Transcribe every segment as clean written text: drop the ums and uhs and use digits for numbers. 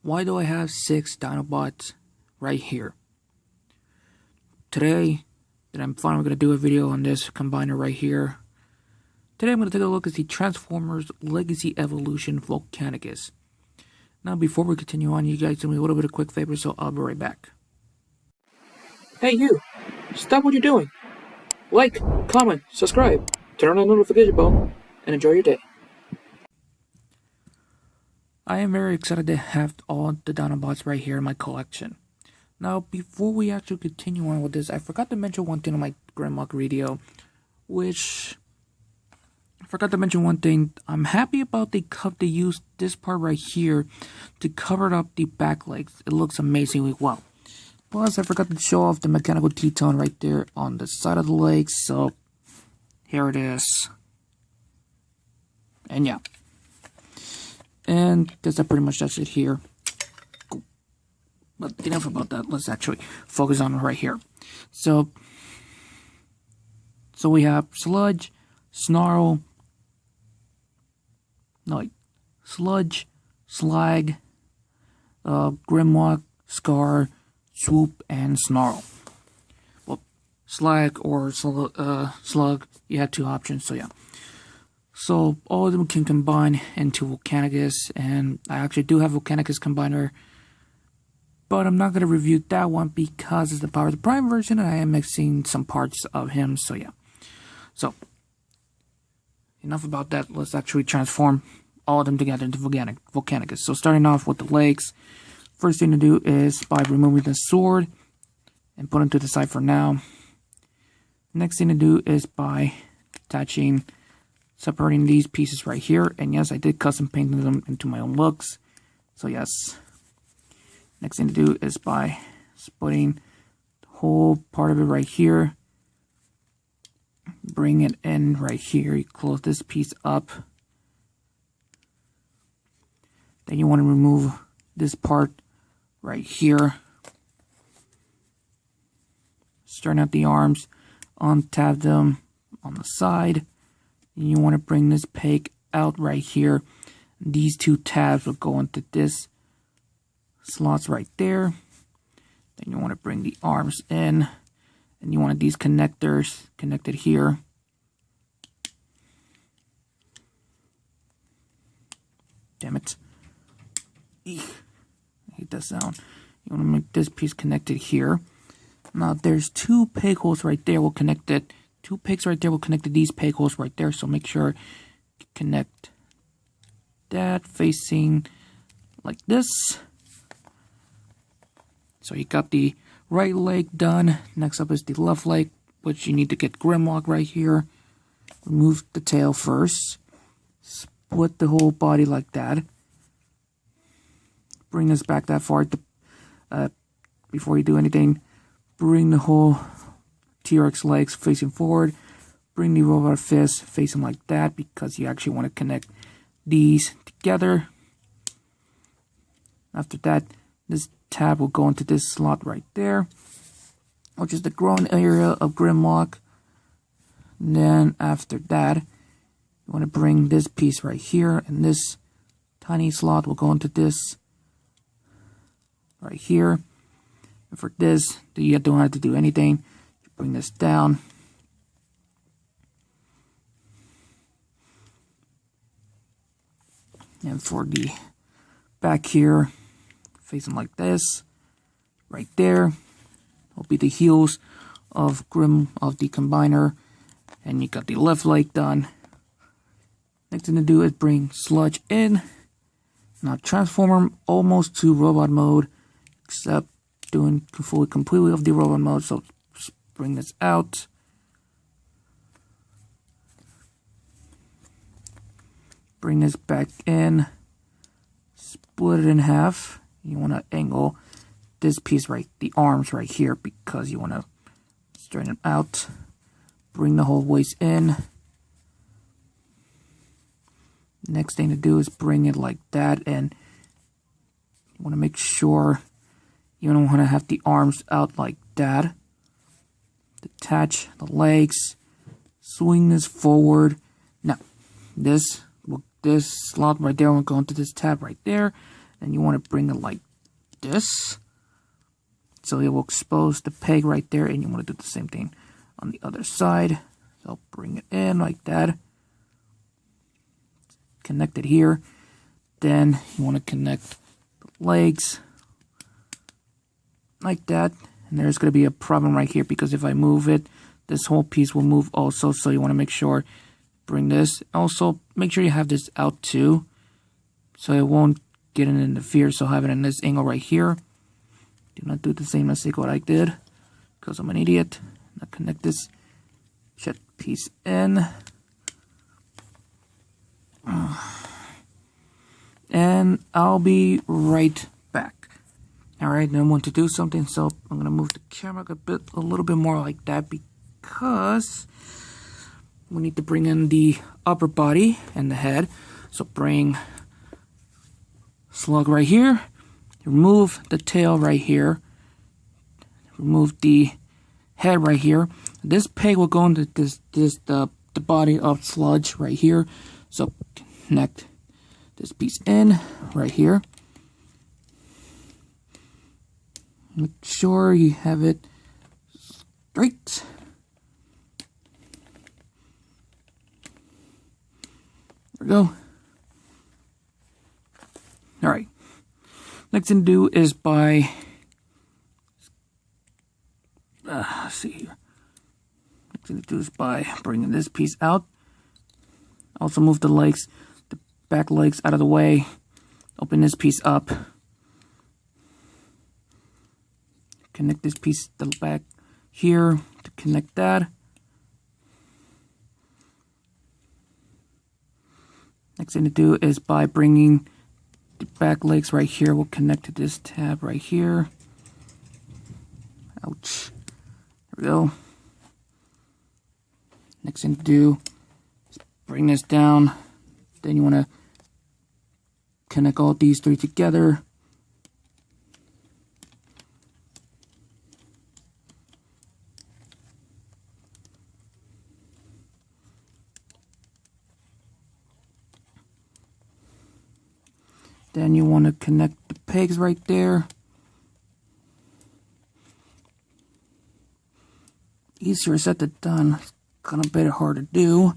Why do I have 6 Dinobots right here? Today, that I'm finally going to do a video on this combiner right here. Today I'm going to take a look at the Transformers Legacy Evolution Volcanicus. Now before we continue on, you guys do me a little bit of quick favor, so I'll be right back. Hey you! Stop what you're doing! Like, comment, subscribe, turn on the notification bell, and enjoy your day. I am very excited to have all the Dinobots right here in my collection. Now, before we actually continue on with this, I forgot to mention one thing on my Grimlock video, I'm happy about they used this part right here to cover up the back legs. It looks amazingly well. Plus, I forgot to show off the mechanical T-tone right there on the side of the legs, so here it is. And yeah. And that's pretty much that's it here. Cool. But enough about that. Let's actually focus on it right here. So we have Sludge, Snarl, Sludge, Slag, Grimlock, Scar, Swoop, and Snarl. Well, Slag or Slug, you had two options, so yeah. So all of them can combine into Volcanicus, and I actually do have Volcanicus combiner, but I'm not going to review that one because it's the Power of the Prime version, and I am mixing some parts of him, so yeah. So, enough about that. Let's actually transform all of them together into Volcanicus. So starting off with the legs, first thing to do is by removing the sword and put it to the side for now. Next thing to do is by separating these pieces right here. And yes, I did custom paint them into my own looks. So yes. Next thing to do is by splitting the whole part of it right here. Bring it in right here. You close this piece up. Then you want to remove this part right here. Starting out the arms, untab them on the side. And you want to bring this peg out right here. These two tabs will go into this slots right there. Then you want to bring the arms in. And you want these connectors connected here. Damn it. Eek. I hate that sound. You want to make this piece connected here. Now there's two peg holes right there. We'll connect it. Two pegs right there will connect to these peg holes right there. So make sure you connect that facing like this. So you got the right leg done. Next up is the left leg, which you need to get Grimlock right here. Remove the tail first. Split the whole body like that. Bring this back that far. Before you do anything, bring the whole T-Rex legs facing forward. Bring the robot fist facing like that because you actually want to connect these together. After that, this tab will go into this slot right there, which is the groin area of Grimlock. And then after that, you want to bring this piece right here, and this tiny slot will go into this right here. And for this, you don't have to do anything. You bring this down. And for the back here, facing like this, right there, will be the heels of the combiner, and you got the left leg done. Next thing to do is bring Sludge in. Now transform him almost to robot mode, except doing completely of the robot mode. So just bring this out. Bring this back in. Split it in half. You want to angle this piece right, the arms right here, because you want to straighten it out. Bring the whole waist in. Next thing to do is bring it like that, and you want to make sure you don't want to have the arms out like that. Detach the legs. Swing this forward. Now, this slot right there will go into this tab right there. and you want to bring it like this. So it will expose the peg right there, and you want to do the same thing on the other side. So bring it in like that. Connect it here. Then you want to connect the legs like that. And there's going to be a problem right here because if I move it, this whole piece will move also. So you want to make sure, bring this. Also, make sure you have this out too, so it won't get an interfere. So have it in this angle right here. Do not do the same mistake what I did, because I'm an idiot. Now connect this shut piece in. And I'll be right back. Alright, now I want to do something, so I'm going to move the camera a little bit more like that, because we need to bring in the upper body and the head. So bring slug right here. Remove the tail right here. Remove the head right here. This peg will go into the body of sludge right here. So connect this piece in right here. Make sure you have it straight. There we go. All right. Next thing to do is by, let's see here. Next thing to do is by bringing this piece out. Also move the legs, the back legs out of the way. Open this piece up. Connect this piece to the back here to connect that. Next thing to do is by bringing the back legs right here, we'll connect to this tab right here. Ouch. There we go. Next thing to do is bring this down. Then you want to connect all these three together. Then you want to connect the pegs right there. Easier said than done. It's kind of a bit hard to do.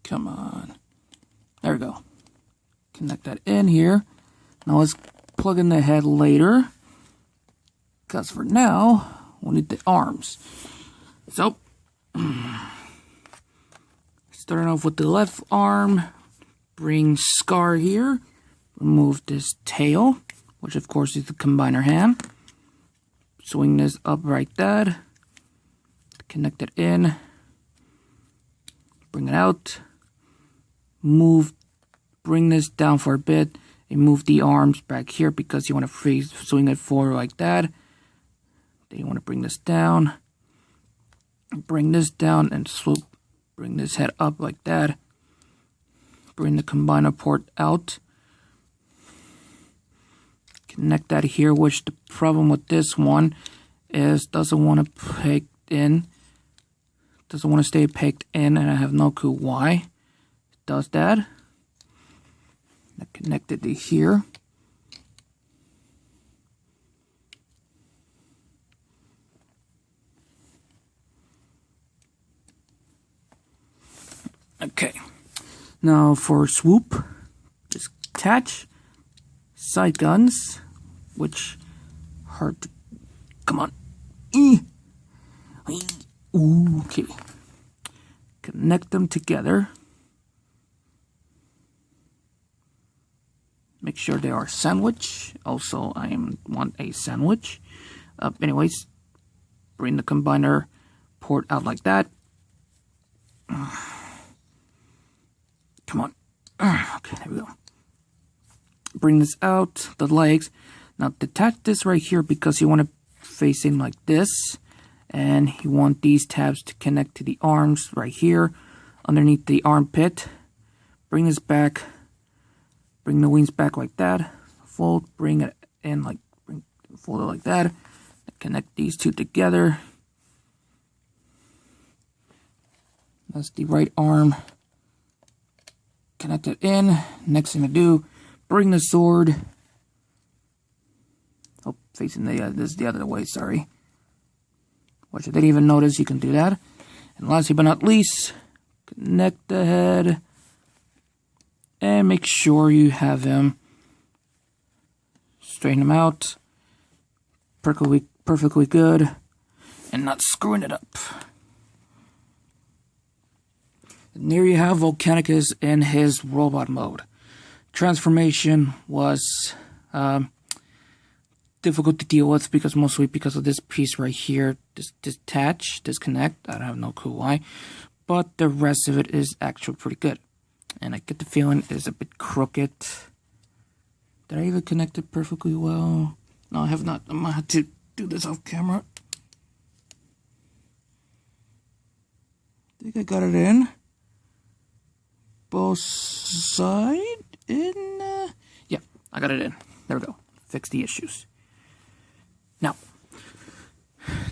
Come on. There we go. Connect that in here. Now let's plug in the head later, because for now, we'll need the arms. So, starting off with the left arm, bring Scar here, remove this tail, which of course is the combiner hand, swing this up like that, connect it in, bring it out, bring this down for a bit, and move the arms back here because you want to swing it forward like that. Then you want to bring this down. Bring this down and swoop. Bring this head up like that. Bring the combiner port out. Connect that here, which the problem with this one is doesn't want to peg in. Doesn't want to stay pegged in, and I have no clue why it does that. I connected it here. Okay, now for swoop, just attach side guns, which hard to, come on, okay, connect them together, make sure they are sandwich, also I want a sandwich, anyways, bring the combiner port out like that. Come on. Okay, there we go. Bring this out, the legs. Now detach this right here because you want to face in like this. And you want these tabs to connect to the arms right here underneath the armpit. Bring this back. Bring the wings back like that. Fold, bring it in like, fold it like that. Connect these two together. That's the right arm. Connect it in. Next thing to do, bring the sword. Oh, facing this is the other way, sorry. Which I didn't even notice you can do that. And lastly but not least, connect the head. And make sure you have him. Straighten him out. Perfectly good. And not screwing it up. And there you have Volcanicus in his robot mode. Transformation was difficult to deal with mostly because of this piece right here, disconnect. I have no clue why, but the rest of it is actually pretty good. And I get the feeling it's a bit crooked. Did I even connect it perfectly well? No, I have not. I'm gonna have to do this off camera. I think I got it in. Both sides in. Yeah, I got it in. There we go. Fix the issues. Now,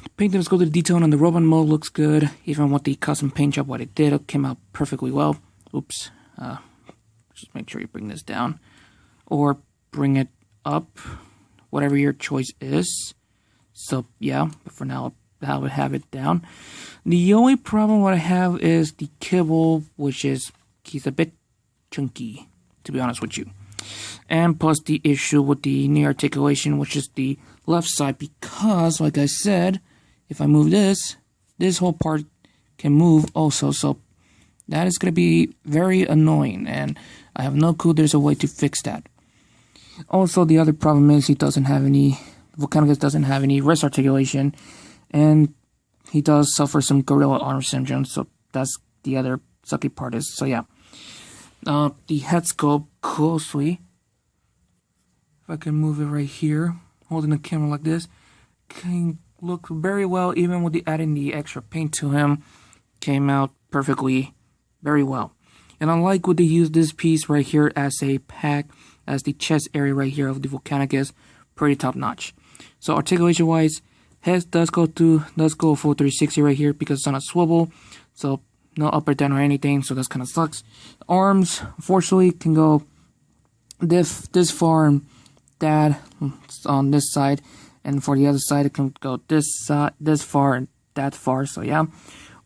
the painting, let's go to the detail on the robot mode. Looks good. Even with the custom paint job, what it did, it came out perfectly well. Oops. Just make sure you bring this down. Or bring it up. Whatever your choice is. So, yeah. But for now, I would have it down. The only problem what I have is the kibble, which is he's a bit chunky, to be honest with you. And plus the issue with the knee articulation, which is the left side, because, like I said, if I move this whole part can move also. So that is going to be very annoying, and I have no clue there's a way to fix that. Also, the other problem is Volcanicus doesn't have any wrist articulation, and he does suffer some gorilla arm syndrome, so that's the other sucky part is, so yeah. The head sculpt closely, if I can move it right here, holding the camera like this, can look very well, even with adding the extra paint to him, came out perfectly, very well. And I like what they use this piece right here as a pack, as the chest area right here of the Volcanicus, pretty top notch. So articulation wise, head does go full 360 right here because it's on a swivel, so no up or down or anything, so that's kind of sucks. Arms, unfortunately, can go this far and that on this side, and for the other side, it can go this far and that far. So yeah,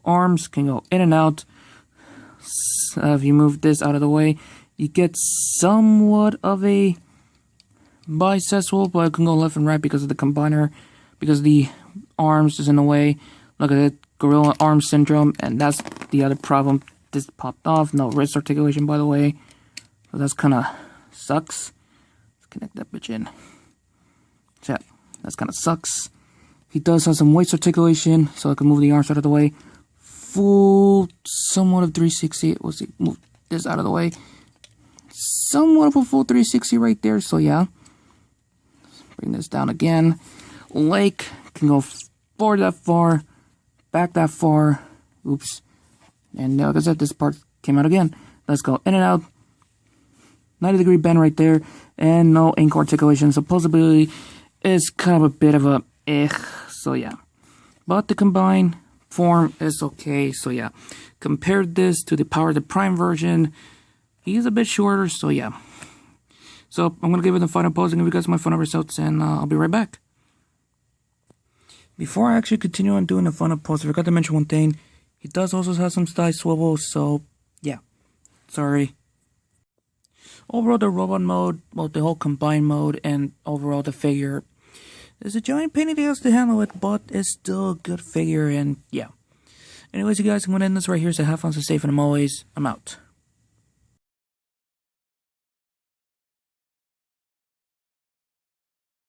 arms can go in and out. If you move this out of the way, you get somewhat of a bisexual, but it can go left and right because of the combiner, because the arms is in the way. Look at it, gorilla arm syndrome, and that's the other problem. This popped off, no wrist articulation, by the way, so that's kind of sucks. Let's connect that bitch in. So yeah, that's kind of sucks. He does have some waist articulation, so I can move the arms out of the way. Full, somewhat of 360. Let's see, move this out of the way. Somewhat of a full 360 right there, so yeah. Let's bring this down again. Leg can go forward that far, back that far. Oops. And like I said, this part came out again. Let's go in and out. 90-degree bend right there. And no ankle articulation. So possibility is kind of a bit of a so yeah. But the combined form is okay. So yeah. Compare this to the Power the Prime version. He's a bit shorter. So yeah. So I'm going to give it the final pose and give you guys my final results. And I'll be right back. Before I actually continue on doing the final pose, I forgot to mention one thing. He does also have some side swivels, so yeah. Sorry. Overall, the robot mode, well, the whole combined mode, and overall the figure is a giant pain in the ass to handle it, but it's still a good figure, and yeah. Anyways, you guys, I'm going to end this right here, so have fun, stay safe, and I'm out.